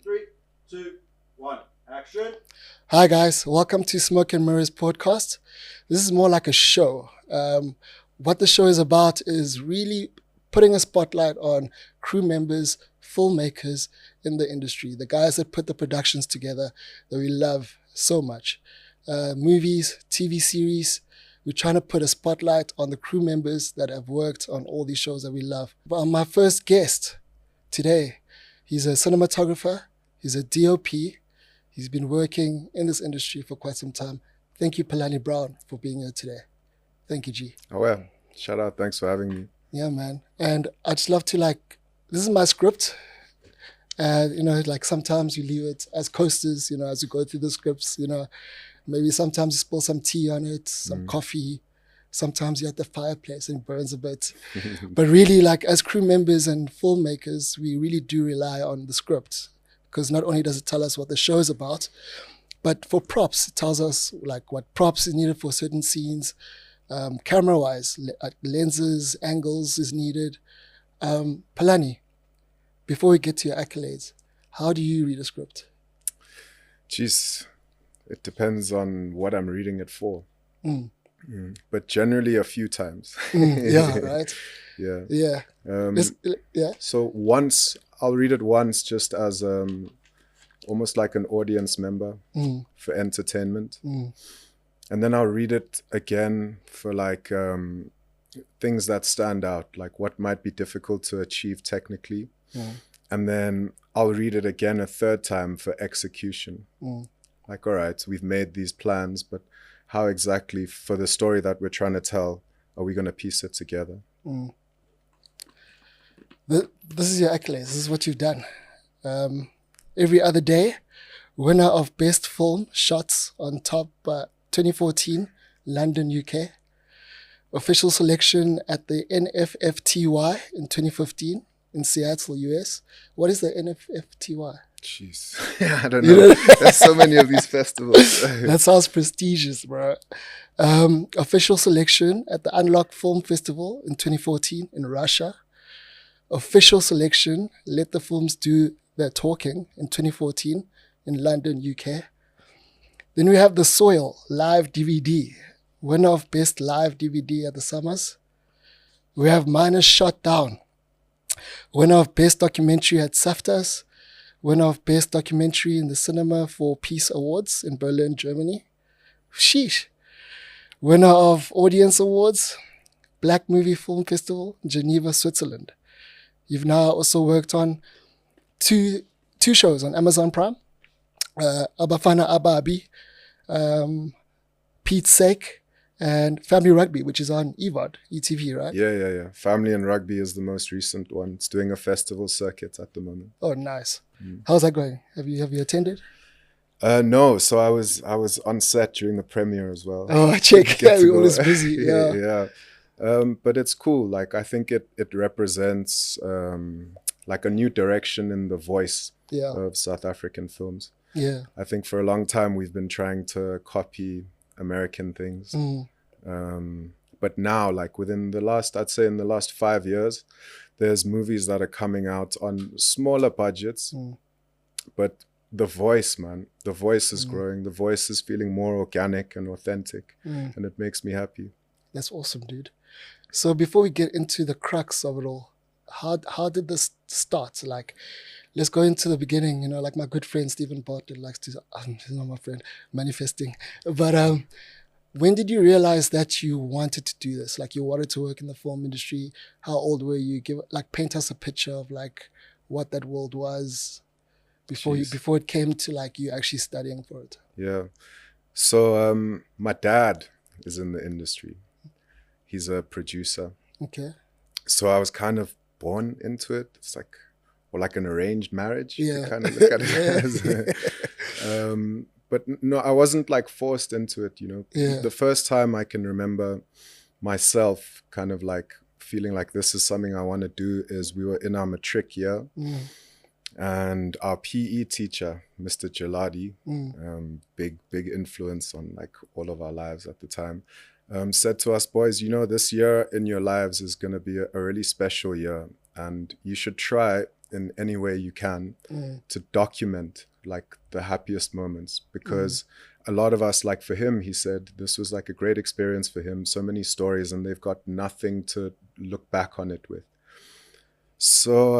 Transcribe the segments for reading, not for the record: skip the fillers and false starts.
3, 2, 1, action. Hi guys, welcome to Smoke and Mirrors podcast. This is more like a show. What the show is about is really putting a spotlight on crew members, filmmakers in the industry, the guys that put the productions together that we love so much. Movies, TV series. We're trying to put a spotlight on the crew members that have worked on all these shows that we love. But my first guest today, he's a cinematographer, he's a DOP. He's been working in this industry for quite some time. Thank you, Philani Brown, for being here today. Thank you, G. Oh, yeah. Shout out. Thanks for having me. Yeah, man. And I'd just love to, this is my script. And, sometimes you leave it as coasters, as you go through the scripts, maybe sometimes you spill some tea on it, some coffee. Sometimes you're at the fireplace and it burns a bit. But really, as crew members and filmmakers, we really do rely on the script. Because not only does it tell us what the show is about, but for props, it tells us what props is needed for certain scenes, camera-wise, lenses, angles is needed. Philani, before we get to your accolades, how do you read a script? Jeez, it depends on what I'm reading it for. But generally a few times. Yeah, right? Yeah. Yeah. So I'll read it once just as almost like an audience member for entertainment. And then I'll read it again for things that stand out, like what might be difficult to achieve technically. And then I'll read it again a third time for execution. All right, we've made these plans, but how exactly for the story that we're trying to tell are we going to piece it together? This is your accolades. This is what you've done. Every Other Day, winner of Best Film Shots on Top 2014, London, UK. Official selection at the NFFTY in 2015 in Seattle, US. What is the NFFTY? Jeez, I don't know. There's so many of these festivals. That sounds prestigious, bro. Official selection at the Unlocked Film Festival in 2014 in Russia. Official selection, Let the Films Do Their Talking in 2014 in London, UK. Then we have The Soil live DVD, winner of Best Live DVD at the Summers. We have Minus Shot Down, winner of Best Documentary at SAFTAS, winner of Best Documentary in the Cinema for Peace Awards in Berlin, Germany. Sheesh. Winner of Audience Awards, Black Movie Film Festival, Geneva, Switzerland. You've now also worked on two shows on Amazon Prime, Abafana Ababi, Pete's Sake, and Family Rugby, which is on ETV, right? Yeah. Family and Rugby is the most recent one. It's doing a festival circuit at the moment. Oh, nice. How's that going? Have you attended? No, so I was on set during the premiere as well. Oh, I check. Yeah, we're always busy. Yeah. But it's cool. I think it represents a new direction in the voice of South African films. Yeah. I think for a long time we've been trying to copy American things. But now, in the last 5 years, there's movies that are coming out on smaller budgets, but the voice is growing. The voice is feeling more organic and authentic, and it makes me happy. That's awesome, dude. So before we get into the crux of it all, how did this start? Let's go into the beginning. My good friend Stephen Bartlett likes to, he's not my friend, manifesting. But when did you realize that you wanted to do this? You wanted to work in the film industry? How old were you? Paint us a picture of what that world was before it came to you actually studying for it. Yeah. So my dad is in the industry. He's a producer. Okay. So I was kind of born into it. It's like an arranged marriage. Yeah. You kind of look at it as. But no, I wasn't forced into it, Yeah. The first time I can remember myself kind of feeling like this is something I want to do is we were in our matric year. And our PE teacher, Mr. Jaladi, big influence on all of our lives at the time, said to us, boys, this year in your lives is going to be a really special year, and you should try in any way you can to document like the happiest moments, because a lot of us, like for him, he said this was like a great experience for him, so many stories, and they've got nothing to look back on it with. So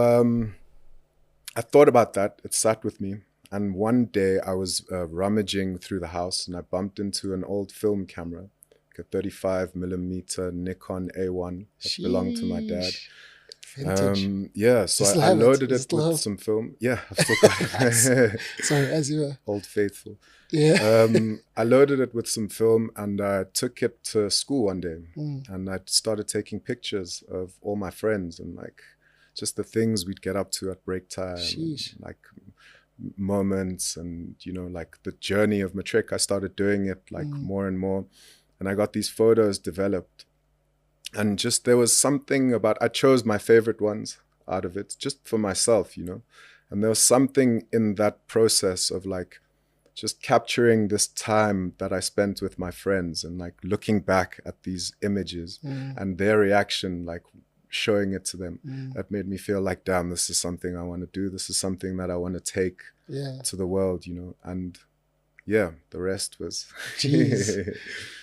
I thought about that. It sat with me. And one day I was rummaging through the house and I bumped into an old film camera, like a 35mm Nikon A1 that belonged to my dad. Vintage. Yeah, so I loaded it with some film. Yeah, I've still got it. Sorry, as you were. Old faithful. Yeah. I loaded it with some film and I took it to school one day and I started taking pictures of all my friends and like just the things we'd get up to at break time, and, like moments, and you know, like the journey of matric. I started doing it like more and more, and I got these photos developed, and just there was something about, I chose my favorite ones out of it just for myself, you know, and there was something in that process of like just capturing this time that I spent with my friends and like looking back at these images and their reaction, like showing it to them, that made me feel like, damn, this is something I want to do. This is something that I want to take to the world, you know. And yeah, the rest was jeez,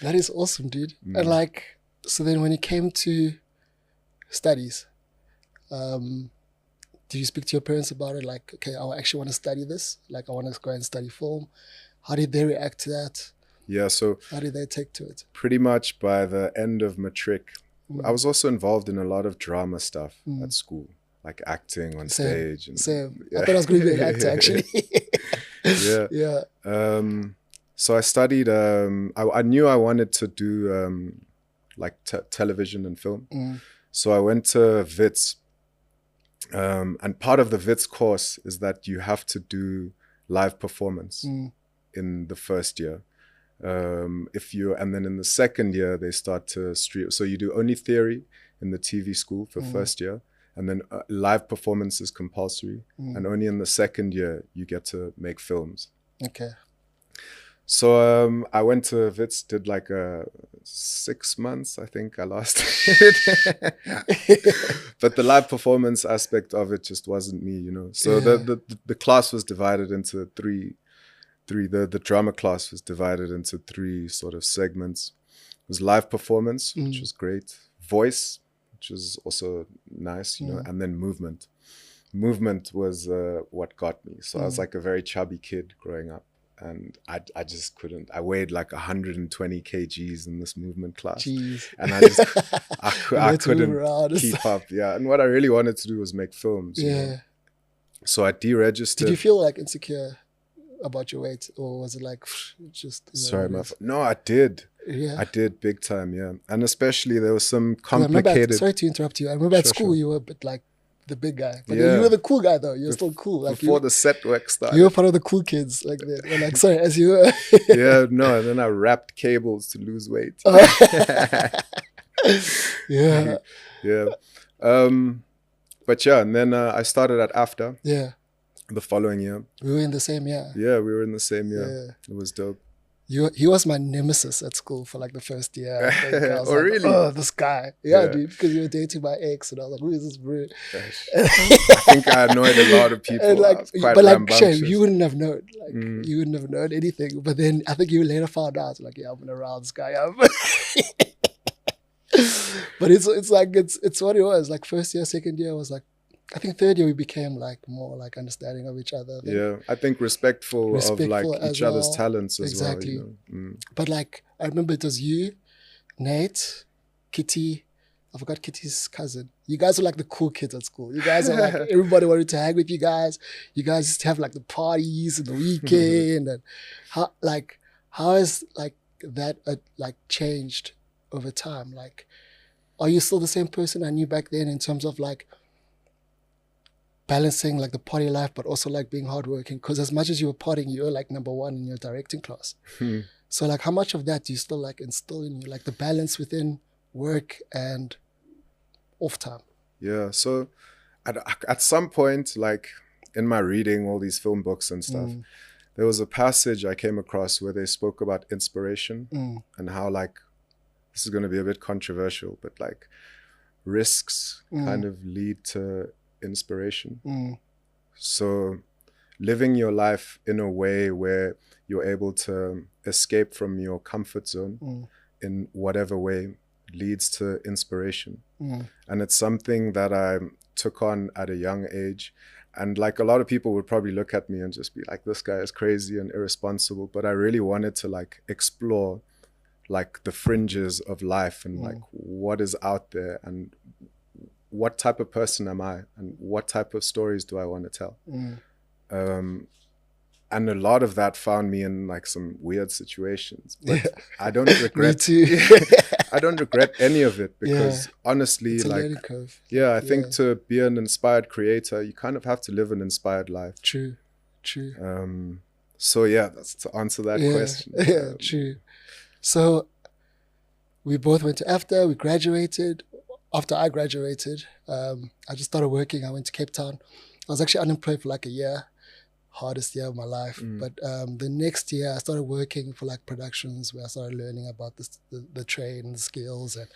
that is awesome, dude. And like, so then when it came to studies, did you speak to your parents about it? Like, okay, I actually want to study this. Like, I want to go and study film. How did they react to that? Yeah, so how did they take to it? Pretty much by the end of matric, I was also involved in a lot of drama stuff at school, like acting on stage. And, I thought I was going to be an actor, actually. So I studied, I knew I wanted to do like television and film. So I went to WITS. And part of the WITS course is that you have to do live performance in the first year. And then in the second year, they start to stream. So you do only theory in the TV school for first year, and then live performance is compulsory. And only in the second year, you get to make films. Okay. So I went to WITS, did like 6 months, I think I lost it. But the live performance aspect of it just wasn't me, you know. So the class was divided into three. The drama class was divided into 3 sort of segments. It was live performance, which was great. Voice, which was also nice, you know, and then movement. Movement was what got me. So I was like a very chubby kid growing up. And I just couldn't. I weighed like 120 kgs in this movement class. Jeez. And I couldn't keep up. Yeah. And what I really wanted to do was make films. You know? So I deregistered. Did you feel like insecure about your weight, or was it like just no, I did. I did big time. Yeah. And especially there was some complicated. Sorry to interrupt you. I remember at school you were a bit like the big guy, but you were the cool guy though. You're still cool. Like before the set work started, you were part of the cool kids. Like that. You're like, sorry, as you were. And then I wrapped cables to lose weight. But yeah, and then I started at AFTA. Yeah. The following year. We were in the same year. Yeah, we were in the same year. Yeah. It was dope. He was my nemesis at school for like the first year. I think. I was oh, like, really? Oh, this guy. Yeah, dude, because you were dating my ex, and I was like, who is this bro? I think I annoyed a lot of people. And like, but like, shame, you wouldn't have known. Like, you wouldn't have known anything. But then I think you later found out, like, yeah, I'm gonna round this guy up. But it's like it's what it was. Like first year, second year was like, I think third year we became like more like understanding of each other. I think respectful of like each other's talents as well. Exactly. You know? But like I remember it was you, Nate, Kitty. I forgot Kitty's cousin. You guys were like the cool kids at school. You guys are like everybody wanted to hang with you guys. You guys used to have like the parties and the weekend and how has like that like changed over time? Like, are you still the same person I knew back then in terms of like balancing like the party life, but also like being hardworking? Because as much as you were partying, you were like number 1 in your directing class. So like, how much of that do you still like instill in you, like the balance within work and off time? Yeah. So at some point, like in my reading all these film books and stuff, there was a passage I came across where they spoke about inspiration and how like, this is going to be a bit controversial, but like risks kind of lead to inspiration. Mm. So living your life in a way where you're able to escape from your comfort zone in whatever way leads to inspiration. And it's something that I took on at a young age. And like a lot of people would probably look at me and just be like, this guy is crazy and irresponsible. But I really wanted to like explore like the fringes of life and like what is out there and what type of person am I and what type of stories do I want to tell. And a lot of that found me in like some weird situations, but I don't regret. Me too. I don't regret any of it because honestly, it's a like, learning curve. I think to be an inspired creator, you kind of have to live an inspired life. True. So yeah, that's to answer that question. Yeah, true. So we both went to AFDA. We graduated. After I graduated, I just started working. I went to Cape Town. I was actually unemployed for like a year. Hardest year of my life. But the next year I started working for like productions where I started learning about the trade and the skills. And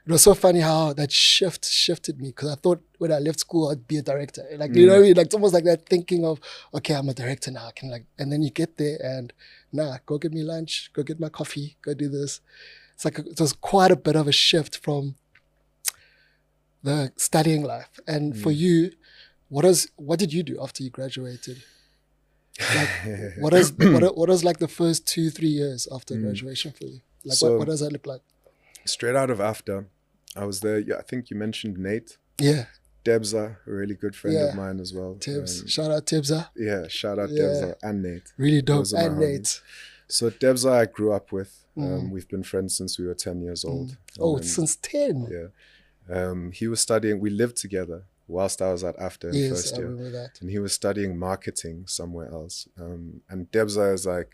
it was so funny how that shifted me, because I thought when I left school I'd be a director. Like, you know what I mean? Like, it's almost like that thinking of, okay, I'm a director now. I can like, and then you get there and go get me lunch, go get my coffee, go do this. It's like, it was quite a bit of a shift from the studying life. And for you, what did you do after you graduated? Like, what was like the first 2-3 years after graduation for you? Like, so, what does that look like? Straight out of AFDA, I was there. Yeah, I think you mentioned Nate. Yeah. Debza, a really good friend of mine as well. Tibbs. Shout out Tibbsa. Yeah, shout out Debza and Nate. Really dope. And Nate. So Debza I grew up with. We've been friends since we were 10 years old. Since 10? Yeah. He was studying, we lived together whilst I was at AFDA in first year. I remember that. And he was studying marketing somewhere else. And Debza is like,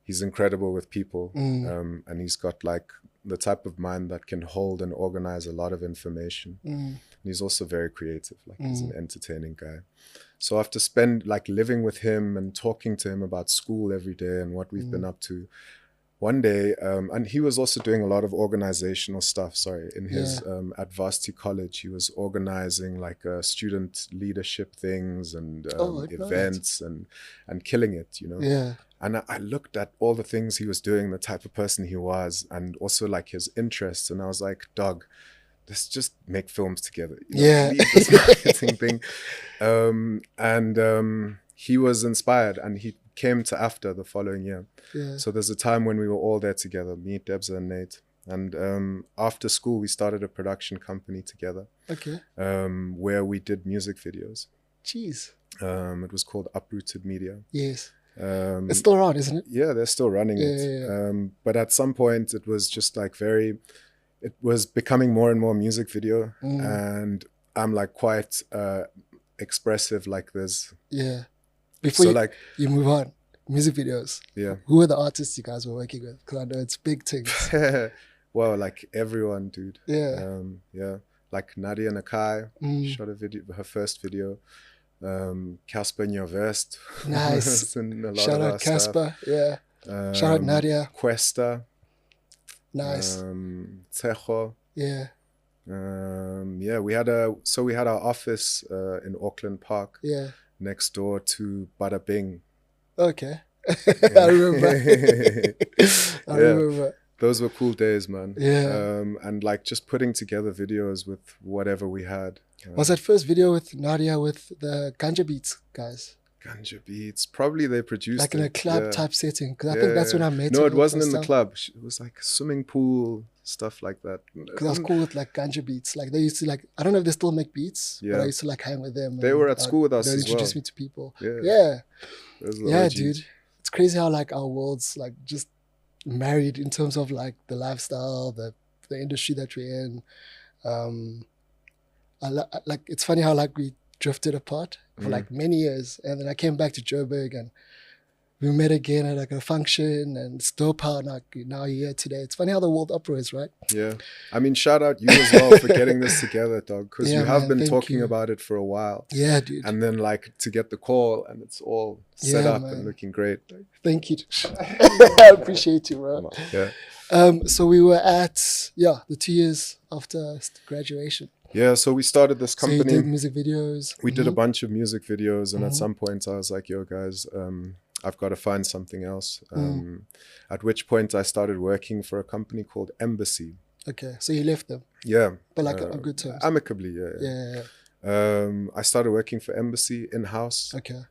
he's incredible with people. And he's got like the type of mind that can hold and organize a lot of information. And he's also very creative. Like, he's an entertaining guy. So after living with him and talking to him about school every day and what we've been up to, one day, and he was also doing a lot of organizational stuff, in his, at Varsity College, he was organizing like student leadership things and events and killing it, you know? Yeah. And I looked at all the things he was doing, the type of person he was, and also like his interests. And I was like, dog, let's just make films together. You know, leave this marketing thing. He was inspired and he came to AFDA the following year. Yeah. So there's a time when we were all there together, me, Debza and Nate. And after school, we started a production company together. Okay. Where we did music videos. Jeez. It was called Uprooted Media. Yes. It's still around, isn't it? Yeah, they're still running it. Yeah. But at some point, it was just like it was becoming more and more music video. And I'm like quite expressive like this. Yeah. Before you move on, music videos. Yeah. Who are the artists you guys were working with? Because I know it's big things. Well, like everyone, dude. Yeah. Like Nadia Nakai shot a video, her first video. Cassper in your vest. Nice. Shout out Cassper. Yeah. Shout out Nadia. Cuesta. Nice. Tsecho. Yeah. We had our office in Auckland Park. Yeah. Next door to Bada Bing. Okay. I remember. I remember. Those were cool days, man. Yeah. And like just putting together videos with whatever we had. Was that first video with Nadia with the Ganja Beats guys? Ganja Beats. Probably they produced like in a club type setting. Because I think that's when I met her. No, it wasn't in the club. It was like a swimming pool, stuff like that. Because I was cool with like Ganja Beats. Like they used to like, I don't know if they still make beats, but I used to like hang with them. They were at school with us as well. They introduced me to people. Yeah. Yeah, dude. It's crazy how like our worlds like just married in terms of like the lifestyle, the industry that we're in. Like it's funny how like we drifted apart for like many years, and then I came back to Joburg and we met again at like a function, and it's dope how now you're here today. It's funny how the world operates, right? Yeah. I mean, shout out you as well for getting this together, dog, because you have been talking about it for a while. Yeah, dude. And then like to get the call and it's all set up and looking great. Thank you. I appreciate you, bro. Yeah. So we were at, the 2 years after graduation. Yeah, so we started this So you company. did music videos. We did a bunch of music videos, and at some point I was like, yo, guys, I've got to find something else. At which point I started working for a company called Embassy. Okay, so you left them. Yeah. But like on good terms. Amicably, yeah. I started working for Embassy in-house. Okay.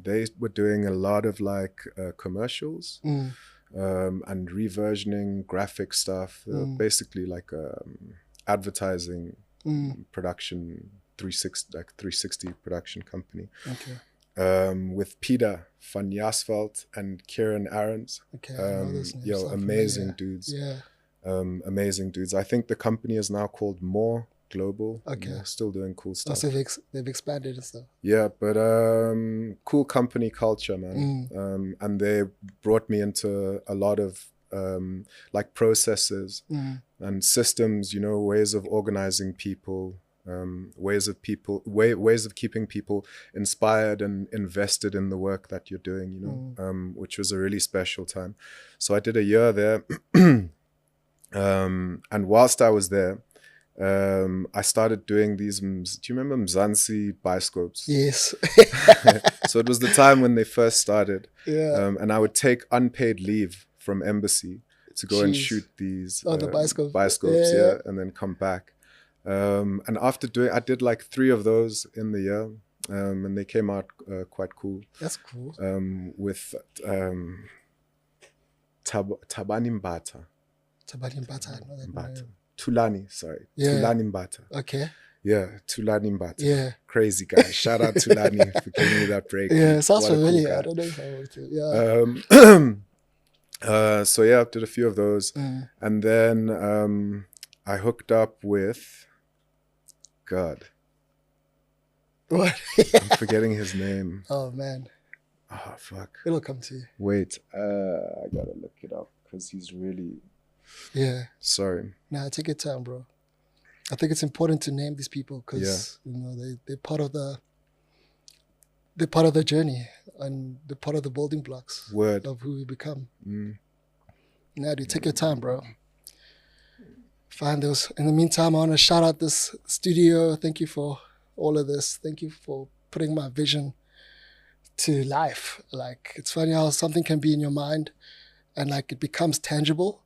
They were doing a lot of like commercials and reversioning graphic stuff. Basically like advertising production 360 production company. Okay. With Peter van Jasveld and Kieran Ahrens. Okay, I know those names. Amazing dudes. Yeah. Amazing dudes. I think the company is now called More Global. Okay. They're still doing cool stuff. So they've expanded and stuff. Yeah, but cool company culture, man. And they brought me into a lot of like processes and systems, ways of organizing people, ways of keeping people inspired and invested in the work that you're doing, which was a really special time. So I did a year there. And whilst I was there, I started doing these, do you remember Mzansi Bioskops? Yes. So it was the time when they first started. Yeah. And I would take unpaid leave from Embassy to go and shoot these the Bioskops, yeah, and then come back. And after I did like 3 of those in the year, and they came out quite cool. That's cool. With Tabani Mbata. Tabani Mbata, I know that name. Tulani, sorry. Yeah. Tulani Mbata. Okay. Yeah, Tulani Mbata. Yeah. Crazy guy. Shout out Tulani for giving me that break. Yeah, sounds familiar. Cool, I don't know if I worked it. Yeah. So yeah, I did a few of those. And then I hooked up with God. What? I'm forgetting his name. Oh man. Oh fuck. It'll come to you. Wait, I gotta look it up because he's really. Yeah. Sorry. Nah, take your time, bro. I think it's important to name these people because they're part of the journey and they're part of the building blocks of who we become. Nadia, take your time, bro. Find those. In the meantime, I want to shout out this studio. Thank you for all of this. Thank you for putting my vision to life. Like, it's funny how something can be in your mind and like it becomes tangible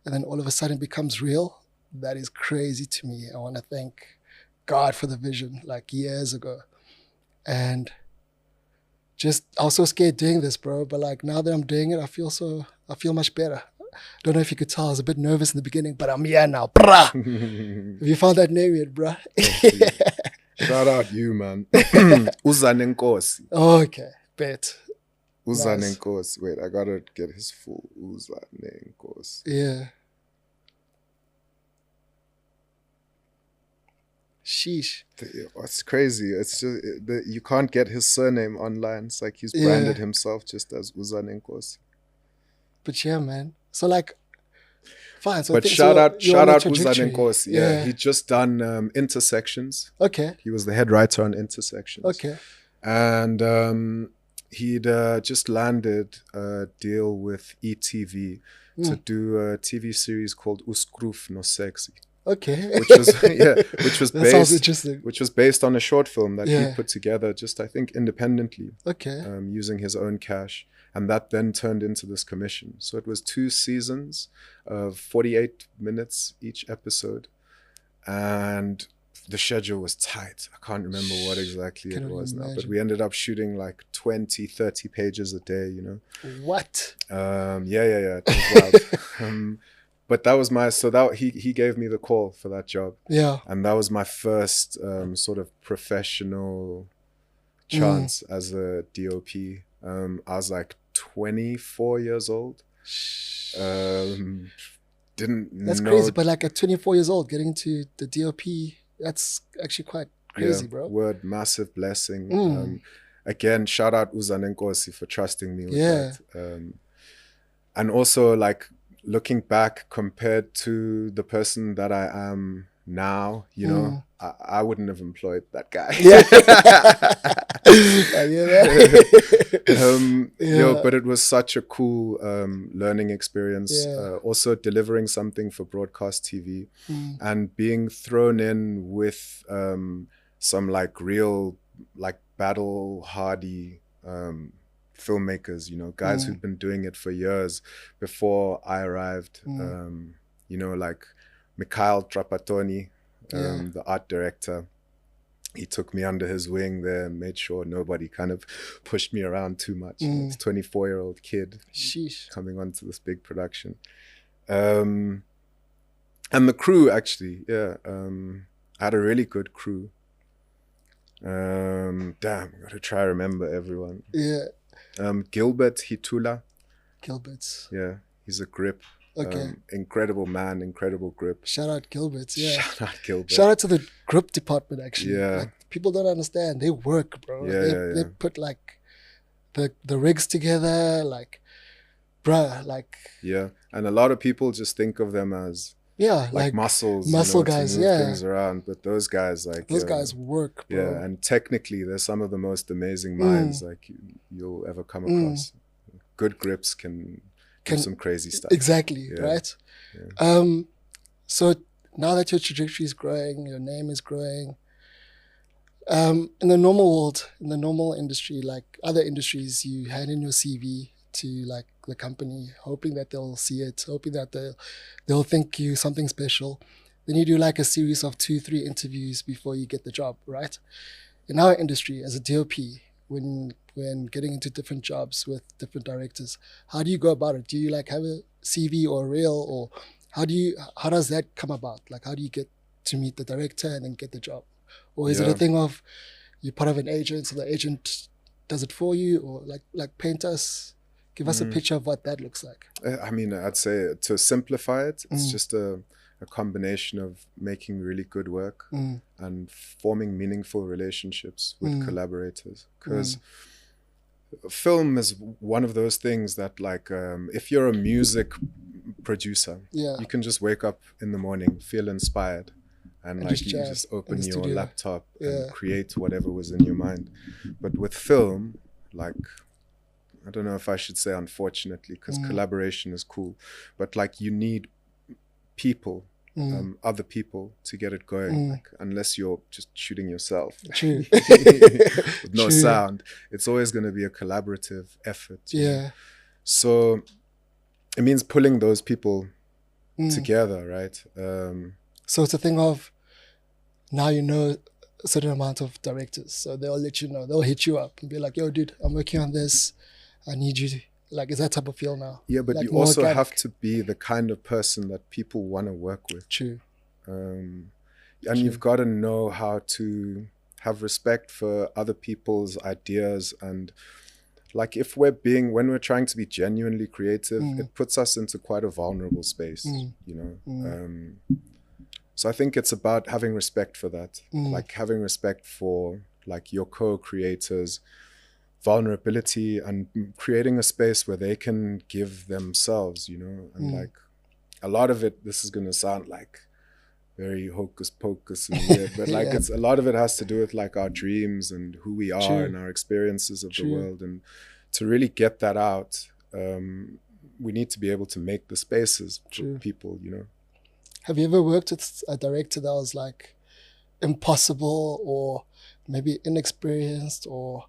and then all of a sudden it becomes real. That is crazy to me. I want to thank God for the vision like years ago. And just, I was so scared doing this, bro. But like now that I'm doing it, I feel much better. Don't know if you could tell, I was a bit nervous in the beginning, but I'm here now. Brah! Have you found that name yet, bruh? Shout out you, man. Uzanenkosi. Okay, bet. Uzanenkosi. Wait, I gotta get his full Uzanenkosi. Yeah. Sheesh. It's crazy. It's just you can't get his surname online. It's like he's branded himself just as Uzanenkosi. But yeah, man. So like, fine. So but shout out Mzansi. Yeah, he just done Intersections. Okay. He was the head writer on Intersections. Okay. And he'd just landed a deal with ETV to do a TV series called Uskruf no Sexy. Okay. Which was that sounds interesting. Which was based on a short film that he put together, just I think independently. Okay. Using his own cash. And that then turned into this commission. So it was 2 seasons of 48 minutes each episode. And the schedule was tight. I can't remember what exactly it was now. But we ended up shooting like 20, 30 pages a day, What? Yeah. It was wild. But that was he gave me the call for that job. Yeah. And that was my first sort of professional chance as a DOP. I was like 24 years old. That's crazy, but like at 24 years old, getting into the DOP, that's actually quite crazy, bro. Word, massive blessing. Again, shout out Uzanenkosi for trusting me with that. And also like looking back compared to the person that I am now, I wouldn't have employed that guy. Yeah. But it was such a cool learning experience. Yeah. Also delivering something for broadcast TV and being thrown in with some like real like battle hardy filmmakers, you know, guys who'd been doing it for years before I arrived. You know, like Mikhail Trapattoni, the art director. He took me under his wing there and made sure nobody kind of pushed me around too much. This 24-year-old kid coming onto this big production. And the crew, actually, I had a really good crew. Damn, I gotta try to remember everyone. Yeah. Gilbert Hitula. Gilbert. Yeah, he's a grip. Okay. Incredible man, incredible grip. Shout out Gilbert. Yeah. Shout out Gilbert. Shout out to the grip department, actually. Yeah. Like, people don't understand. They work, bro. Yeah, they put like the rigs together, like, bruh, like. Yeah, and a lot of people just think of them as like muscles, muscle guys, to move things around. But those guys, like those guys work, bro. Yeah, and technically, they're some of the most amazing minds like you'll ever come across. Good grips can do some crazy stuff. Exactly, right? Yeah. So now that your trajectory is growing, your name is growing. In the normal world, in the normal industry, like other industries, you hand in your CV to like the company, hoping that they'll see it, hoping that they'll think you something special. Then you do like a series of 2-3 interviews before you get the job, right? In our industry, as a DOP, when getting into different jobs with different directors, how do you go about it? Do you like have a CV or a reel, or how does that come about? Like, how do you get to meet the director and then get the job? Or is it a thing of you're part of an agent, so the agent does it for you? Or like paint us, give us a picture of what that looks like. I mean, I'd say to simplify it, it's just a combination of making really good work and forming meaningful relationships with collaborators. Because film is one of those things that, like, if you're a music producer, you can just wake up in the morning, feel inspired, and like you just open your laptop and create whatever was in your mind. But with film, like, I don't know if I should say unfortunately, because collaboration is cool, but like you need people, other people to get it going. Like, unless you're just shooting yourself with no sound, it's always going to be a collaborative effort. You know? So it means pulling those people together, right? So it's a thing of, now you know a certain amount of directors, so they'll let you know, they'll hit you up and be like, yo dude, I'm working on this, I need you to, like, is that type of feel now? Yeah, but like, you also have to be the kind of person that people want to work with. True. And you've got to know how to have respect for other people's ideas. And like, when we're trying to be genuinely creative, it puts us into quite a vulnerable space, you know? So I think it's about having respect for that, like having respect for like your co-creators' vulnerability and creating a space where they can give themselves, you know? And like a lot of it, this is going to sound like very hocus pocus and weird, but like it's a lot of it has to do with like our dreams and who we are and our experiences of the world. And to really get that out, we need to be able to make the spaces for people, you know? Have you ever worked with a director that was like impossible or maybe inexperienced, or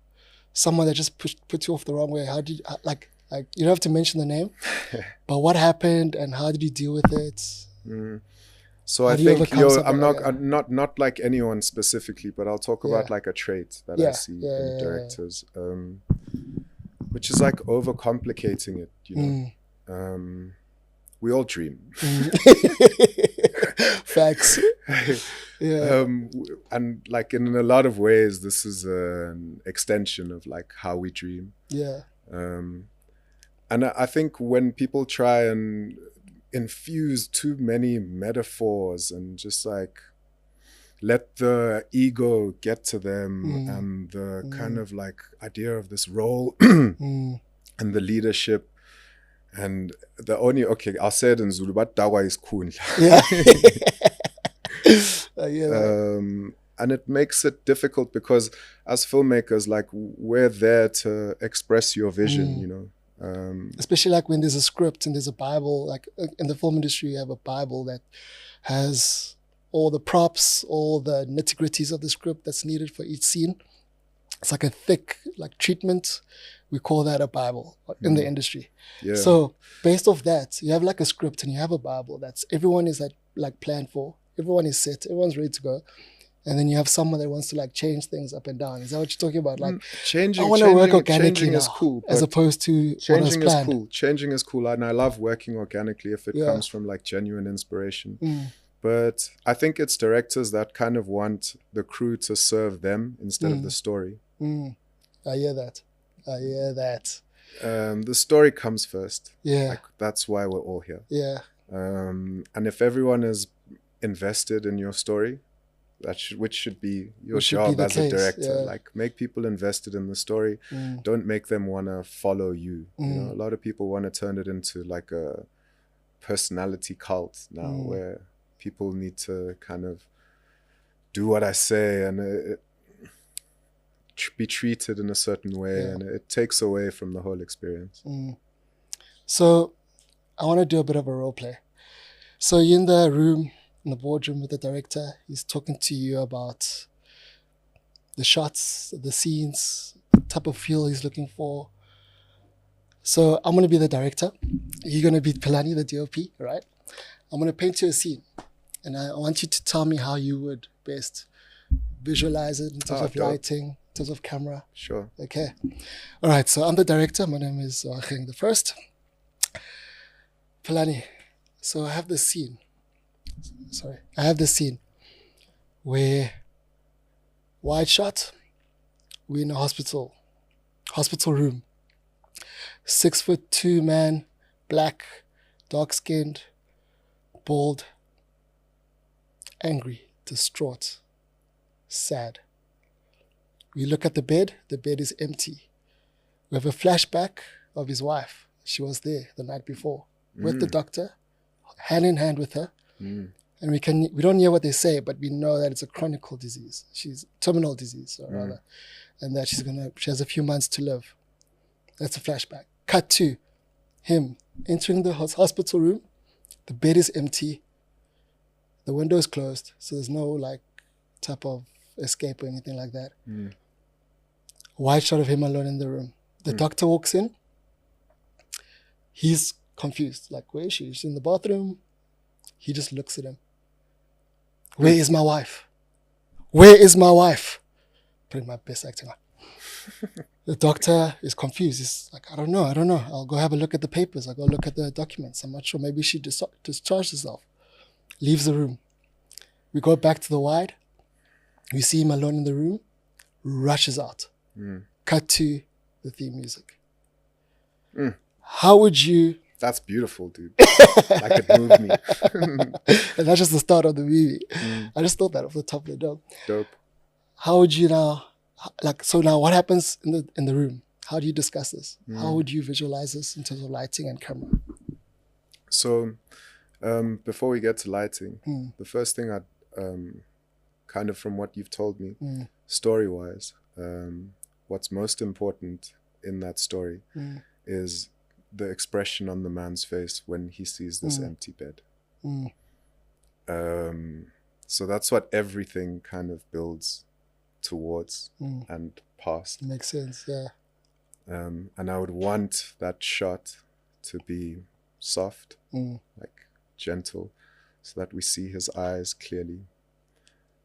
someone that just put you off the wrong way? How did you, like you don't have to mention the name, but what happened and how did you deal with it? So I think I'm not like anyone specifically, but I'll talk about like a trait that I see in directors, which is like overcomplicating it, you know? We all dream. Facts. And like in a lot of ways, this is an extension of like how we dream. And I think when people try and infuse too many metaphors and just like let the ego get to them and the kind of like idea of this role and the leadership. And the only, I'll say it in Zulu, but dawa is cool. and it makes it difficult because as filmmakers, like we're there to express your vision, you know. Especially like when there's a script and there's a Bible, like in the film industry, you have a Bible that has all the props, all the nitty-gritties of the script that's needed for each scene. It's like a thick like treatment. We call that a Bible in the industry. Yeah. So based off that, you have like a script and you have a Bible that's everyone is like planned for. Everyone is set. Everyone's ready to go. And then you have someone that wants to like change things up and down. Is that what you're talking about? Like changing, I want to work organically changing now, is cool, as opposed to what was planned. Cool. Changing is cool, and I love working organically if it comes from like genuine inspiration. But I think it's directors that kind of want the crew to serve them instead of the story. I hear that. The story comes first. Yeah. Like, that's why we're all here. Yeah. And if everyone is invested in your story, which should be your job as a director, like make people invested in the story. Don't make them want to follow you. You know, a lot of people want to turn it into like a personality cult now, where people need to kind of do what I say and be treated in a certain way, and it takes away from the whole experience. So I want to do a bit of a role play. So you're in the room, in the boardroom with the director. He's talking to you about the shots, the scenes, the type of feel he's looking for. So I'm going to be the director. You're going to be Philani, the DOP, right? I'm going to paint you a scene, and I want you to tell me how you would best visualize it in terms of lighting, in terms of camera. Sure. Okay. All right. So I'm the director. My name is Wacheng the First. Philani, so I have this scene. I have this scene where wide shot, we're in a hospital room. 6'2" man, black, dark-skinned, bald, angry, distraught, sad. We look at the bed is empty. We have a flashback of his wife. She was there the night before with the doctor, hand in hand with her. And we don't hear what they say, but we know that it's a chronic disease. She's terminal disease, or rather, and that she has a few months to live. That's a flashback. Cut to him entering the hospital room. The bed is empty. The window is closed, so there's no like type of escape or anything like that. Wide shot of him alone in the room. The doctor walks in. He's confused. Like, where is she? She's in the bathroom. He just looks at him. Where is my wife? Where is my wife? Putting my best acting on. The doctor is confused. He's like, I don't know. I'll go have a look at the papers. I'll go look at the documents. I'm not sure. Maybe she discharged herself. Leaves the room. We go back to the wide. We see him alone in the room. Rushes out. Cut to the theme music. How would you... That's beautiful, dude. Like it moved me. And that's just the start of the movie. I just thought that off the top of the dome. Dope. How would you now, now what happens in the room? How do you discuss this? How would you visualize this in terms of lighting and camera? So before we get to lighting, the first thing I'd kind of from what you've told me, story-wise, what's most important in that story is the expression on the man's face when he sees this empty bed. So that's what everything kind of builds towards and past. Makes sense, yeah. And I would want that shot to be soft, like gentle, so that we see his eyes clearly.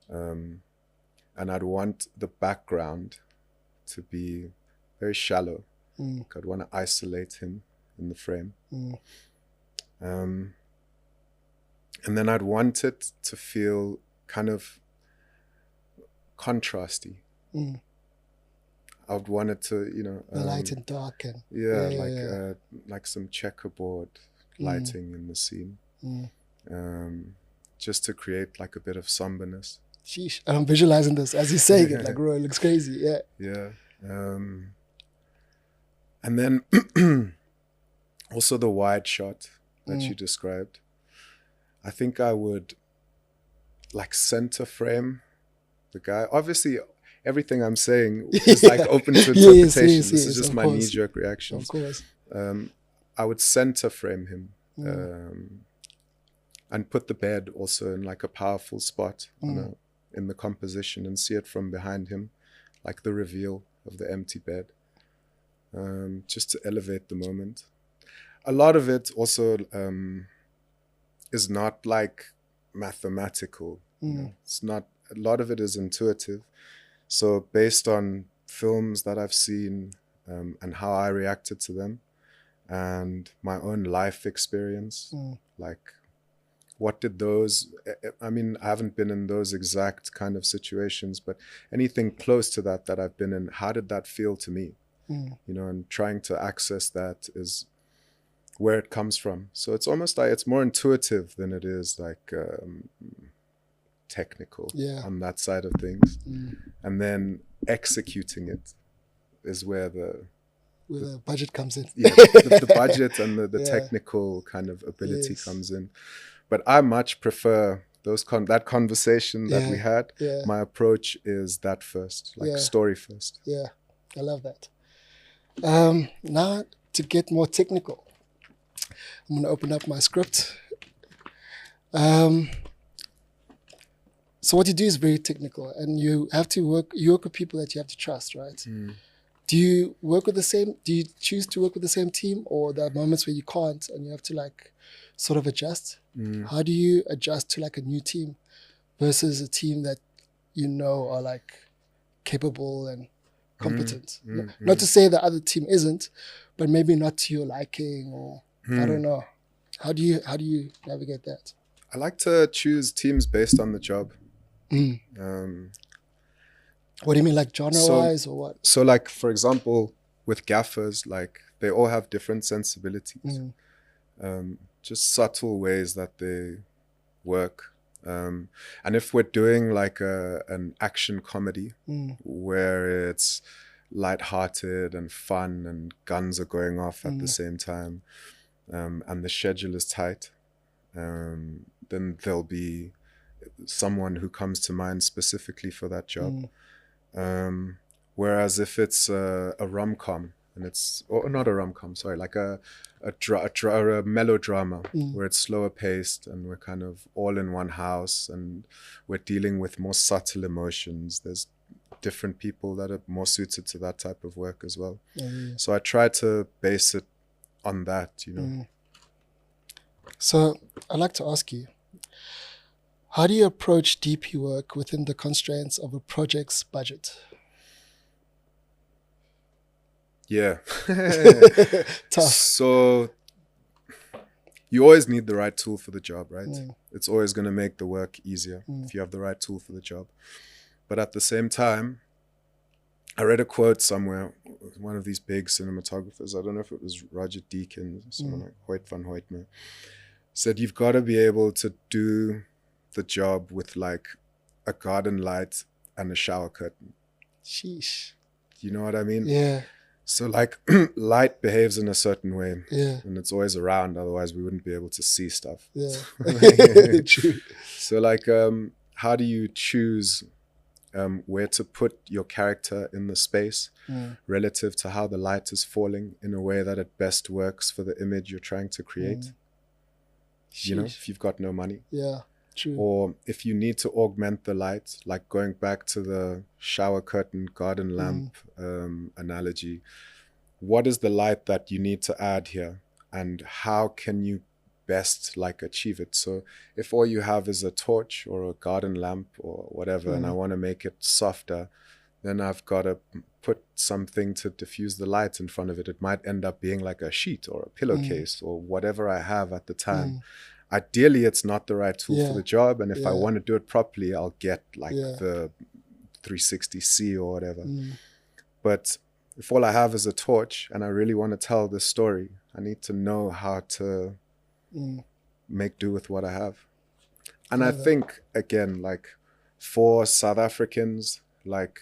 And I'd want the background to be very shallow. I'd want to isolate him in the frame. And then I'd want it to feel kind of contrasty. I would want it to, the light and dark and like some checkerboard lighting in the scene, just to create like a bit of somberness. Sheesh, and I'm visualizing this as he's saying it. Like, bro, it looks crazy. Yeah. And then also the wide shot that you described. I think I would like center frame the guy. Obviously, everything I'm saying is like open to interpretation. Yes, this is just my course. knee-jerk reactions. Of course. I would center frame him and put the bed also in like a powerful spot in the composition and see it from behind him, like the reveal of the empty bed, just to elevate the moment. A lot of it also is not like mathematical. You know? It's not. A lot of it is intuitive. So based on films that I've seen and how I reacted to them, and my own life experience, like what did those, I mean, I haven't been in those exact kind of situations, but anything close to that I've been in, how did that feel to me? You know, and trying to access that is where it comes from. So it's almost like it's more intuitive than it is like technical on that side of things. And then executing it is where the budget comes in. Yeah, the budget and the technical kind of ability comes in. But I much prefer that conversation that we had. My approach is that first, like story first. Yeah, I love that. Now to get more technical, I'm going to open up my script. So what you do is very technical, and you have to work with people that you have to trust, right? Do you choose to work with the same team, or there are moments where you can't and you have to like sort of adjust? How do you adjust to like a new team versus a team that you know are like capable and competent? Not to say the other team isn't, but maybe not to your liking, or I don't know. How do you navigate that? I like to choose teams based on the job. What do you mean, like genre-wise, or what? So like, for example, with gaffers, like they all have different sensibilities. Just subtle ways that they work. And if we're doing like an action comedy where it's lighthearted and fun and guns are going off at the same time, and the schedule is tight, then there'll be someone who comes to mind specifically for that job. Whereas if it's a rom-com, and it's, or not a rom-com, sorry, like a melodrama where it's slower paced and we're kind of all in one house and we're dealing with more subtle emotions, there's different people that are more suited to that type of work as well. So I try to base it on that, you know. So I'd like to ask you, how do you approach DP work within the constraints of a project's budget? Yeah. Tough. So you always need the right tool for the job, right? It's always going to make the work easier if you have the right tool for the job. But at the same time, I read a quote somewhere, one of these big cinematographers, I don't know if it was Roger Deakins or someone like Hoyt van Hoytma, said you've got to be able to do the job with like a garden light and a shower curtain. Sheesh. You know what I mean? Yeah. So like light behaves in a certain way. Yeah. And it's always around, otherwise we wouldn't be able to see stuff. Yeah. True. So like how do you choose where to put your character in the space relative to how the light is falling in a way that it best works for the image you're trying to create? You know, if you've got no money. Yeah. True. Or if you need to augment the light, like going back to the shower curtain, garden lamp analogy, what is the light that you need to add here? And how can you best like achieve it? So if all you have is a torch or a garden lamp or whatever, and I want to make it softer, then I've got to put something to diffuse the light in front of it. It might end up being like a sheet or a pillowcase or whatever I have at the time. Ideally, it's not the right tool for the job. And if I want to do it properly, I'll get like the 360C or whatever. But if all I have is a torch and I really want to tell this story, I need to know how to make do with what I have. And I think, again, like for South Africans, like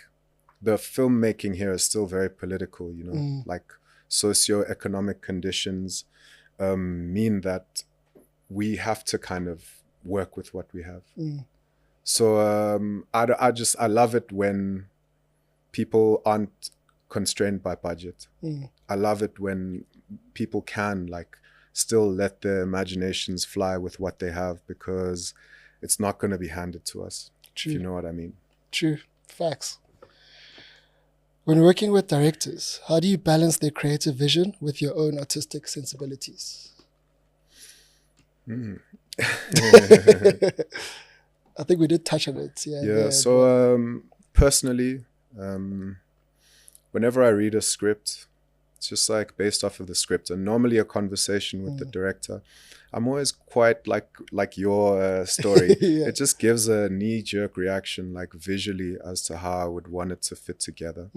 the filmmaking here is still very political, you know, like socio-economic conditions mean that we have to kind of work with what we have. So I love it when people aren't constrained by budget. I love it when people can like still let their imaginations fly with what they have, because it's not going to be handed to us. True. If you know what I mean. True. Facts. When working with directors, how do you balance their creative vision with your own artistic sensibilities? Mm. I think we did touch on it. Yeah. So personally, whenever I read a script, it's just like based off of the script, and normally a conversation with the director, I'm always quite like your story. Yeah. It just gives a knee-jerk reaction, like visually, as to how I would want it to fit together.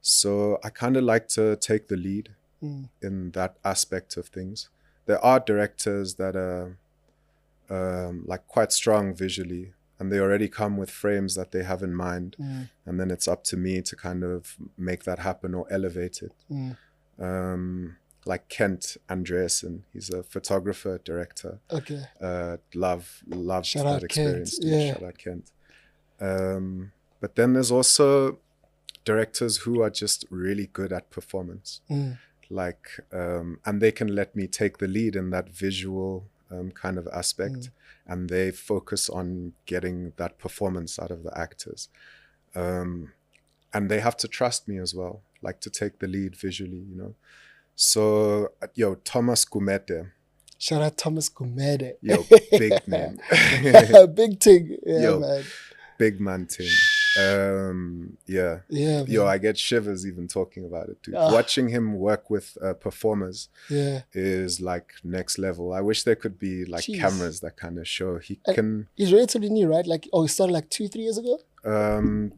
So I kind of like to take the lead in that aspect of things. There are directors that are like quite strong visually, and they already come with frames that they have in mind, and then it's up to me to kind of make that happen or elevate it. Like Kent Andreasen, he's a photographer, director. Okay. Loved Shout that out experience. Kent. Yeah. Shout out Kent. But then there's also directors who are just really good at performance. Like, and they can let me take the lead in that visual kind of aspect, and they focus on getting that performance out of the actors. And they have to trust me as well, like to take the lead visually, you know. So, Thomas Gumede. Shout out Thomas Gumede. Big name. Big thing. Yeah, man. Big man thing. Yeah, man. I get shivers even talking about it, dude. Watching him work with performers is like next level. I wish there could be like cameras that kind of show he's relatively new, right? Like, he started like 2-3 years ago.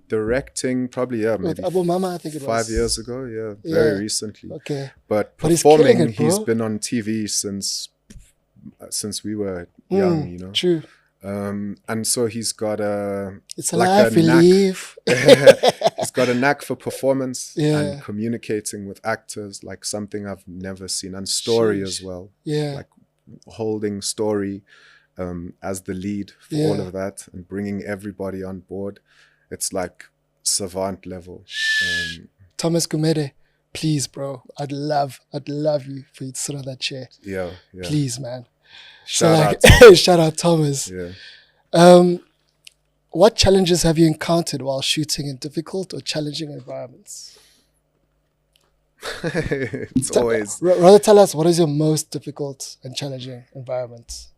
Directing probably maybe with Abu Mama, I think it was 5 years ago. Very recently. Okay, but performing, he's been on TV since we were young, you know. True. And so he's got it's a life we live. He's got a knack for performance and communicating with actors, like something I've never seen, and story as well. Like holding story as the lead for all of that and bringing everybody on board. It's like savant level. Thomas Gumede, please, bro. I'd love you for you to sit on that chair. Yeah. Please, man. Shout out. Shout out Thomas. Yeah. What challenges have you encountered while shooting in difficult or challenging environments? It's always... Rather tell us, what is your most difficult and challenging environment?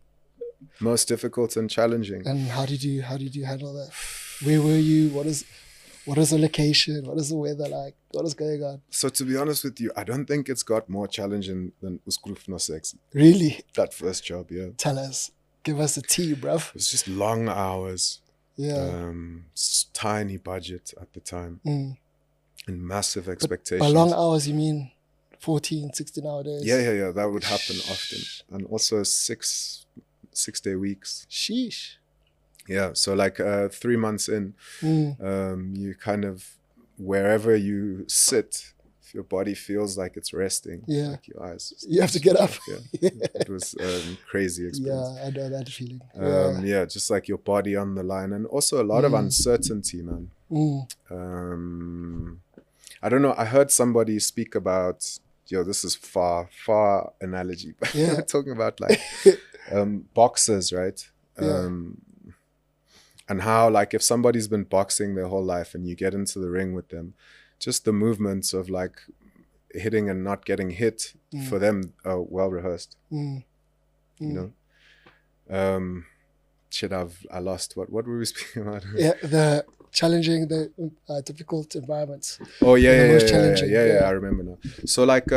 Most difficult and challenging. And how did you handle that? Where were you? What is the location? What is the weather like? What is going on? So to be honest with you, I don't think it's got more challenging than Uskruf No Sex. Really? That first job, yeah. Tell us. Give us the tea, bruv. It's just long hours. Yeah. Tiny budget at the time. And massive expectations. By long hours, you mean 14, 16-hour days? Yeah. That would happen often. And also 6-day weeks. Sheesh. Yeah, so like 3 months in, you kind of, wherever you sit, if your body feels like it's resting, like your eyes. You have to get up. Yeah. It was a crazy experience. Yeah, I know that feeling. Yeah, just like your body on the line, and also a lot of uncertainty, man. I don't know, I heard somebody speak about, this is far analogy, but talking about like boxers, right? And how, like, if somebody's been boxing their whole life and you get into the ring with them, just the movements of like hitting and not getting hit for them are well rehearsed. You know? I lost what were we speaking about? The challenging, the difficult environments. Oh yeah, I remember now. So like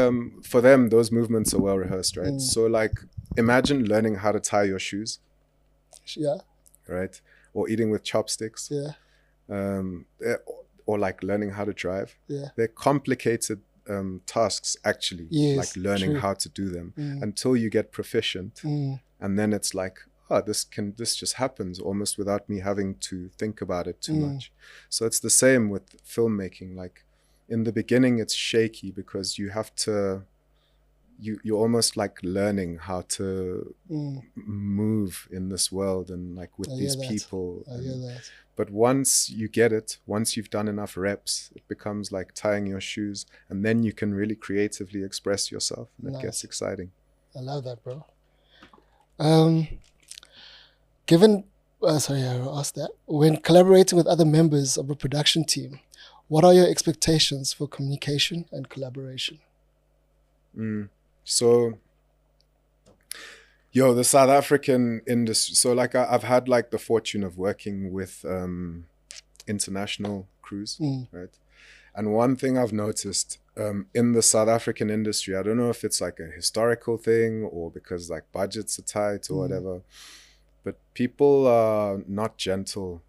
for them, those movements are well rehearsed, right? So like imagine learning how to tie your shoes. Yeah. Right? Or eating with chopsticks. Yeah. Or like learning how to drive. Yeah. They're complicated tasks actually. Yes, like learning true. how to do them until you get proficient. And then it's like, this just happens almost without me having to think about it too much. So it's the same with filmmaking. Like in the beginning, it's shaky because you have to you're almost like learning how to move in this world and like with these people. I hear that. But once you get it, once you've done enough reps, it becomes like tying your shoes, and then you can really creatively express yourself, and it gets exciting. I love that, bro. Given, sorry, I asked that. When collaborating with other members of a production team, what are your expectations for communication and collaboration? So, the South African industry. So, like, I've had like the fortune of working with international crews, right? And one thing I've noticed in the South African industry, I don't know if it's like a historical thing or because like budgets are tight or whatever, but people are not gentle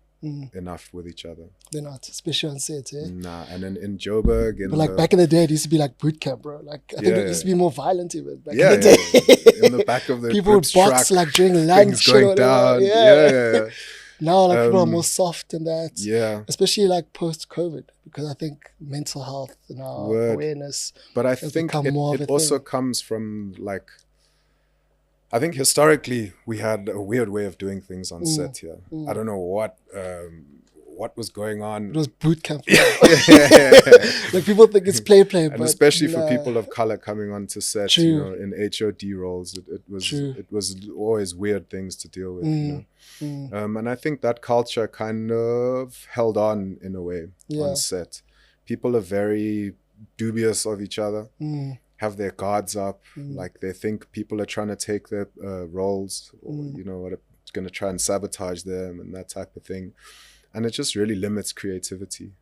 enough with each other. They're not, especially on set, eh? Nah, and in Joburg. But like back in the day, it used to be like boot camp, bro. Like I think it used to be more violent even back in the day. In the back of the people would box truck, like during lunch. Going down. Yeah. Now like people are more soft in that. Yeah. Especially like post-COVID, because I think mental health and our awareness. But I think it also comes from like, I think historically we had a weird way of doing things on set here. I don't know what was going on. It was boot camp. Like people think it's play, and but especially for people of color coming onto set, in HOD roles, it was always weird things to deal with. And I think that culture kind of held on in a way on set. People are very dubious of each other. Have their guards up, like they think people are trying to take their roles, or what are going to try and sabotage them and that type of thing, and it just really limits creativity.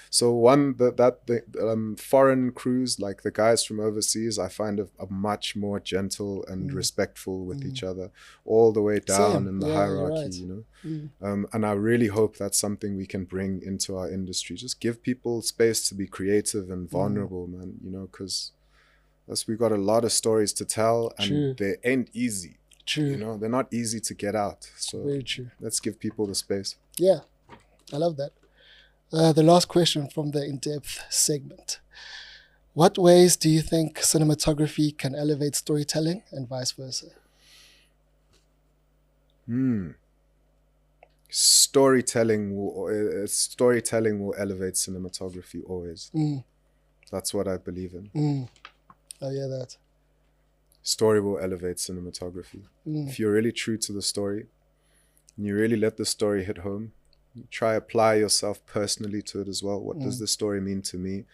So the foreign crews, like the guys from overseas, I find are much more gentle and respectful with each other, all the way down in the hierarchy, and I really hope that's something we can bring into our industry. Just give people space to be creative and vulnerable, man. Because we've got a lot of stories to tell, and they ain't easy. They're not easy to get out. So very true. Let's give people the space. Yeah, I love that. The last question from the in-depth segment. What ways do you think cinematography can elevate storytelling and vice versa? Storytelling will elevate cinematography always. That's what I believe in. I hear that. Story will elevate cinematography. If you're really true to the story, and you really let the story hit home, you try apply yourself personally to it as well. What does the story mean to me?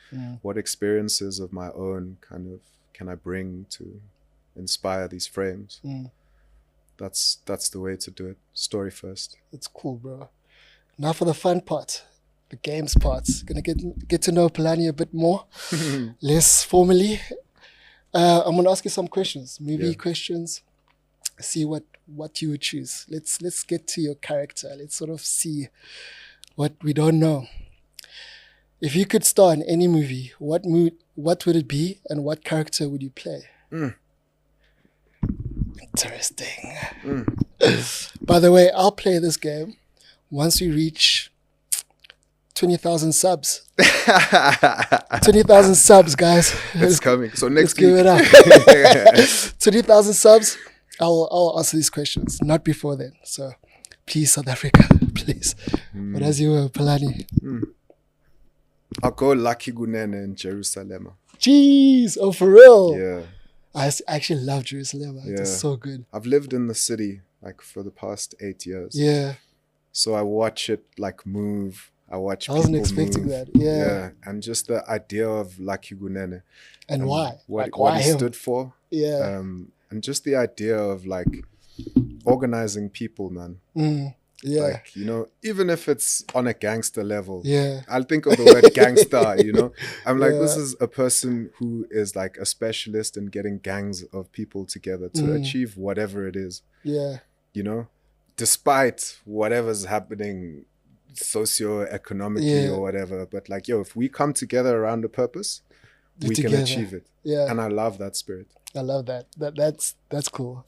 What experiences of my own kind of can I bring to inspire these frames? That's the way to do it. Story first. That's cool, bro. Now for the fun part, the games part. Gonna get to know Philani a bit more, less formally. I'm gonna ask you some questions, movie questions. See what you would choose. Let's get to your character. Let's sort of see what we don't know. If you could star in any movie, what would it be, and what character would you play? Interesting. By the way, I'll play this game once we reach 20,000 subs. 20,000 subs, guys. It's coming. So next week. Give it up. 20,000 subs. I'll answer these questions. Not before then. So please, South Africa, please. But as you were, Philani. I'll go Lucky Gunene in Jerusalem. Jeez. Oh, for real? Yeah. I actually love Jerusalem. It's so good. I've lived in the city like for the past 8 years. Yeah. So I watch it like move. I wasn't expecting that. Yeah. And just the idea of Lucky Gunene. And why? What why he stood for. Yeah. And just the idea of like organizing people, man. Yeah. Like, even if it's on a gangster level. Yeah. I'll think of the word gangster, I'm like, this is a person who is like a specialist in getting gangs of people together to achieve whatever it is. Yeah. Despite whatever's happening socio-economically or whatever. But like, if we come together around a purpose, we can achieve it. Yeah. And I love that spirit. I love that. That's cool.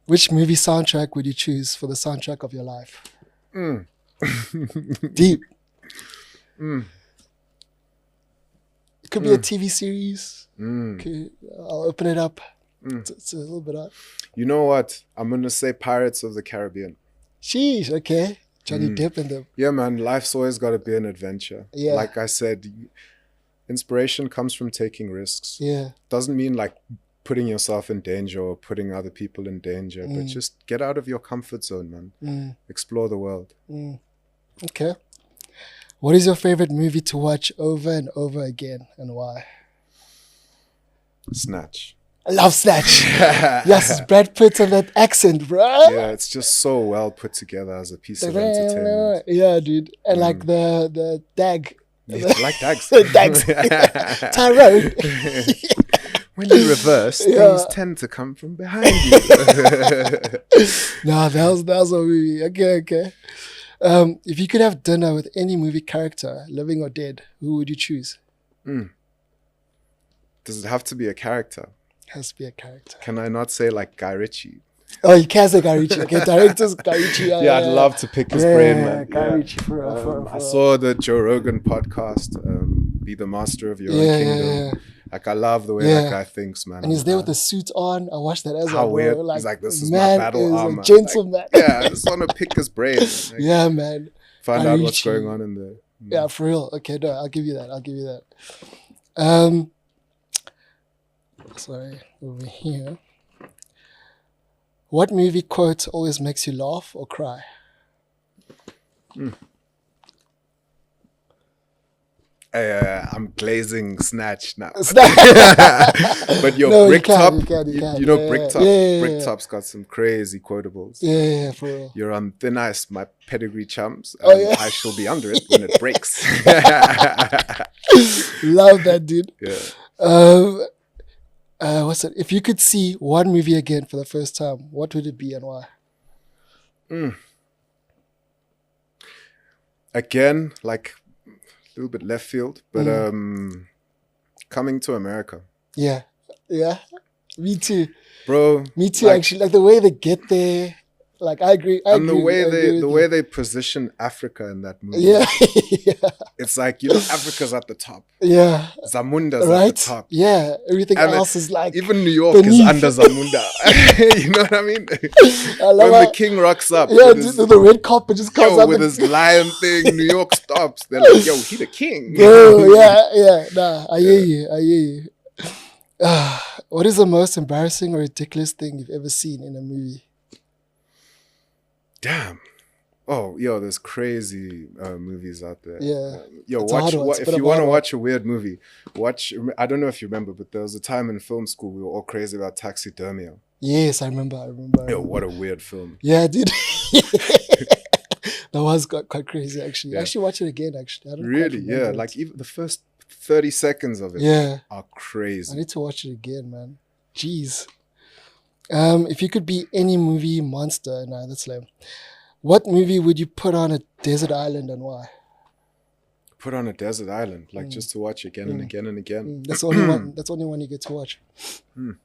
Which movie soundtrack would you choose for the soundtrack of your life? Deep. Could be a TV series. Okay, I'll open it up. It's a little bit out. You know what? I'm going to say Pirates of the Caribbean. Sheesh, okay. Johnny Depp and them. Yeah, man. Life's always got to be an adventure. Yeah. Like I said, inspiration comes from taking risks. Yeah. Doesn't mean like putting yourself in danger or putting other people in danger, but just get out of your comfort zone, man. Explore the world. Okay. What is your favorite movie to watch over and over again, and why? Snatch. I love Snatch. Yes, it's Brad Pitt and that accent, bro. Yeah, it's just so well put together as a piece of entertainment. Yeah, dude. And like the dag. Yeah, like dags. Dags. Tyrone. When you reverse, things tend to come from behind you. Nah, that was a movie. Okay. If you could have dinner with any movie character, living or dead, who would you choose? Does it have to be a character? Has to be a character. Can I not say like Guy Ritchie? Oh, you can say Guy Ritchie. Okay, directors Guy Ritchie. Yeah, I'd love to pick his brain, man. Guy Ritchie for I saw the Joe Rogan podcast, Be the Master of Your Own Kingdom. Yeah. Like, I love the way that guy thinks, man. And he's there with the suit on. I watched that as How well. weird. Like, he's like, this is man my battle is armor. a gentleman. Like, I just want to pick his brain. Like, Yeah, man. Find Guy out what's Ritchie. going on in there. Yeah, for real. Okay, no, I'll give you that. Sorry, over here. What movie quote always makes you laugh or cry? I'm glazing Snatch now. But your no, Bricktop, you can. you know Yeah, Bricktop? yeah. Bricktop's got some crazy quotables. Yeah, for real. You're on thin ice, my pedigree chums. Oh, And yeah. I shall be under it when it breaks. Love that, dude. Yeah. What's it? If you could see one movie again for the first time, what would it be and why? Again, like a little bit left field, but Coming to America. Yeah. Me too. Bro. Me too, like, actually. Like the way they get there. Like I agree. And the way they position Africa in that movie. Yeah. It's like, you know, Africa's at the top. Yeah. Zamunda's Right? at the top. Yeah. Everything And else is like even New York beneath. is under Zamunda. You know what I mean? I love When the king rocks up Yeah, with his, the red carpet just comes up with and, his lion thing, New York stops. They're like, yo, he the king. Bro, yeah. Nah, I hear you. What is the most embarrassing or ridiculous thing you've ever seen in a movie? Damn. Oh, yo, there's crazy movies out there. Yeah. Yo, It's a hard one. if you want to watch a weird movie, I don't know if you remember, but there was a time in film school we were all crazy about taxidermia. Yes, I remember. Yo, what a weird film. Yeah, dude. That was quite crazy, actually. Yeah. I actually watch it again, actually. I don't Really? quite remember Yeah, it. like even the first 30 seconds of it are I crazy. need to watch it again, man. Jeez. If you could be any movie monster, nah, that's lame. What movie would you put on a desert island and why? Put on a desert island, like just to watch again and again and again. That's the only one. That's the only one you get to watch. Do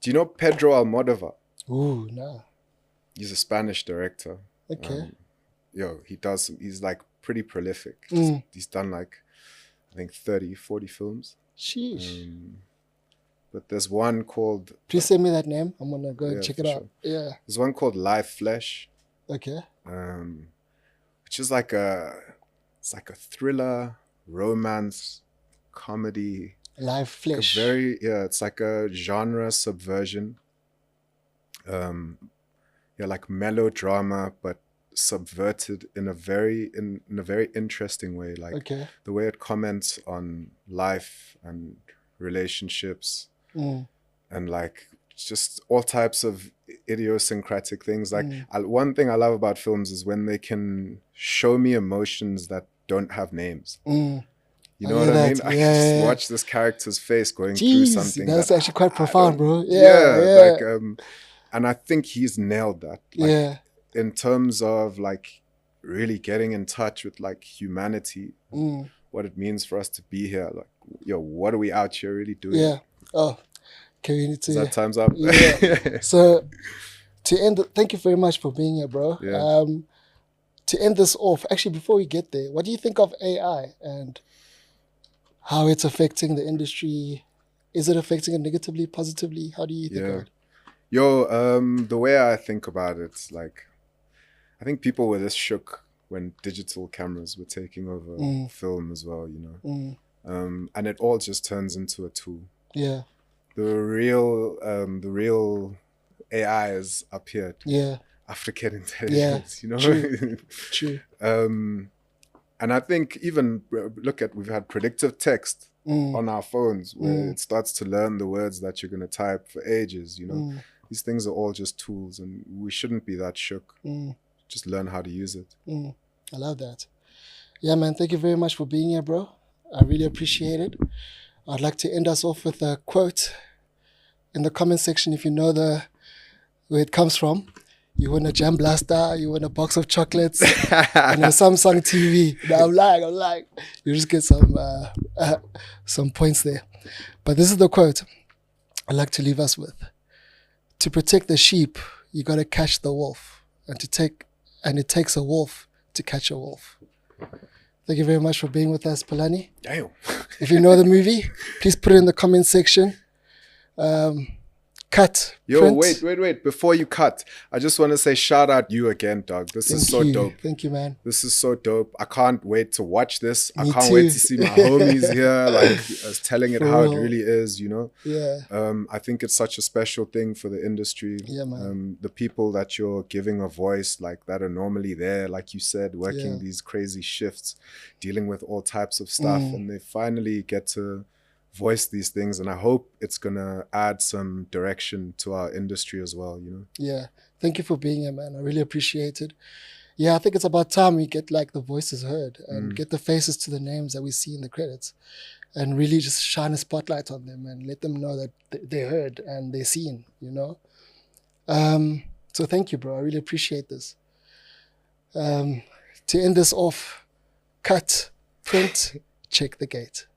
you know Pedro Almodovar? Ooh, nah. He's a Spanish director. Okay. He's like pretty prolific. He's done like, I think 30, 40 films. Sheesh. But there's one called... Please send me that name. I'm going to go and check it out. Sure. Yeah. There's one called Live Flesh. Okay. Which is like it's like a thriller, romance, comedy. Live Flesh. It's like a genre subversion. Like melodrama, but subverted in a very interesting way. Like the way it comments on life and relationships and like just all types of idiosyncratic things. Like one thing I love about films is when they can show me emotions that don't have names. You know what I mean? I just watch this character's face going through something. That's actually quite profound, bro. And I think he's nailed that. Like, in terms of like really getting in touch with like humanity, what it means for us to be here. Like, yo, what are we out here really doing? Yeah. Oh, okay, we need to... Is that time's up? Yeah. So, to end... Thank you very much for being here, bro. Yeah. To end this off, actually, before we get there, what do you think of AI and how it's affecting the industry. Is it affecting it negatively, positively? How do you think of it? The way I think about it, like, I think people were this shook when digital cameras were taking over film as well, you know. And it all just turns into a tool. Yeah. The real AI has appeared. Yeah. African intelligence, you know. True. And I think even we've had predictive text on our phones where it starts to learn the words that you're going to type for ages, you know. These things are all just tools, and we shouldn't be that shook. Just learn how to use it. I love that. Yeah, man, thank you very much for being here, bro. I really appreciate it. I'd like to end us off with a quote. In the comment section, if you know where it comes from, you win a Jam Blaster, you win a box of chocolates, and a Samsung TV. No, I'm lying. You just get some points there. But this is the quote I'd like to leave us with. To protect the sheep, you got to catch the wolf. And it takes a wolf to catch a wolf. Thank you very much for being with us, Philani. Damn. If you know the movie, please put it in the comment section. Cut. Yo, print. wait. Before you cut, I just want to say shout out you again, dog. This is so dope. Thank you, man. This is so dope. I can't wait to watch this. Me I can't too. wait to see my homies here, like telling it For how real. it really is, you know? Yeah. I think it's such a special thing for the industry. Yeah, man. The people that you're giving a voice, like that are normally there, like you said, working these crazy shifts, dealing with all types of stuff, and they finally get to voice these things, and I hope it's gonna add some direction to our industry as well, you know. Yeah, thank you for being here, man. I really appreciate it. Yeah, I think it's about time we get like the voices heard and get the faces to the names that we see in the credits, and really just shine a spotlight on them and let them know that they're heard and they're seen, you know. So thank you, bro. I really appreciate this. To end this off, cut, print, check the gate.